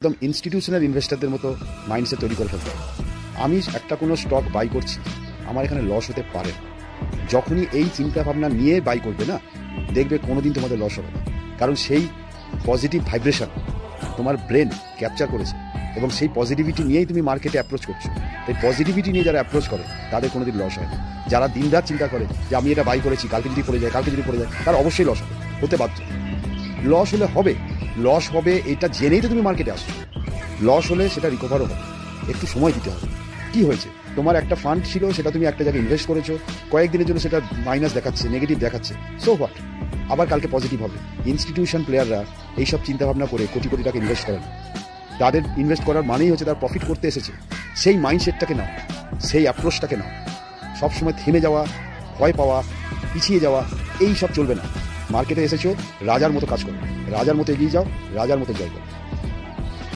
একদম ইনস্টিটিউশনাল ইনভেস্টারদের মতো মাইন্ডসেট তৈরি করে ফেলতে হবে। আমি একটা কোনো স্টক বাই করছি, আমার এখানে লস হতে পারে। যখনই এই চিন্তা ভাবনা নিয়ে বাই করবে না, দেখবে কোনোদিন তোমাদের লস হবে না। কারণ সেই পজিটিভ ভাইব্রেশন তোমার ব্রেন ক্যাপচার করেছে এবং সেই পজিটিভিটি নিয়েই তুমি মার্কেটে অ্যাপ্রোচ করছো। এই পজিটিভিটি নিয়ে যারা অ্যাপ্রোচ করে তাদের কোনোদিন লস হয় না। যারা দিনরাত চিন্তা করে যে আমি এটা বাই করেছি, কালকে যদি পড়ে যায়, কালকে যদি পড়ে যায়, তার অবশ্যই লস হবে, হতে বাধ্য। লস হলে হবে, লস হবে এটা জেনেই তো তুমি মার্কেটে আসছো। লস হলে সেটা রিকভারও হবে, একটু সময় দিতে হবে। কি হয়েছে, তোমার একটা ফান্ড ছিল, সেটা তুমি একটা জায়গায় ইনভেস্ট করেছো, কয়েকদিনের জন্য সেটা মাইনাস দেখাচ্ছে, নেগেটিভ দেখাচ্ছে, সো হোয়াট, আবার কালকে পজিটিভ হবে। ইনস্টিটিউশন প্লেয়াররা এইসব চিন্তাভাবনা করে কোটি কোটি টাকা ইনভেস্ট করে না। তাদের ইনভেস্ট করার মানেই হচ্ছে তার প্রফিট করতে এসেছে। সেই মাইন্ডসেটটাকে নাও, সেই অ্যাপ্রোচটাকে নাও। সবসময় থেমে যাওয়া, ভয় পাওয়া, পিছিয়ে যাওয়া, এই সব চলবে না। মার্কেটে এসেছো, রাজার মতো কাজ করো, রাজার মতো এগিয়ে যাও, রাজার মতো জয় করো।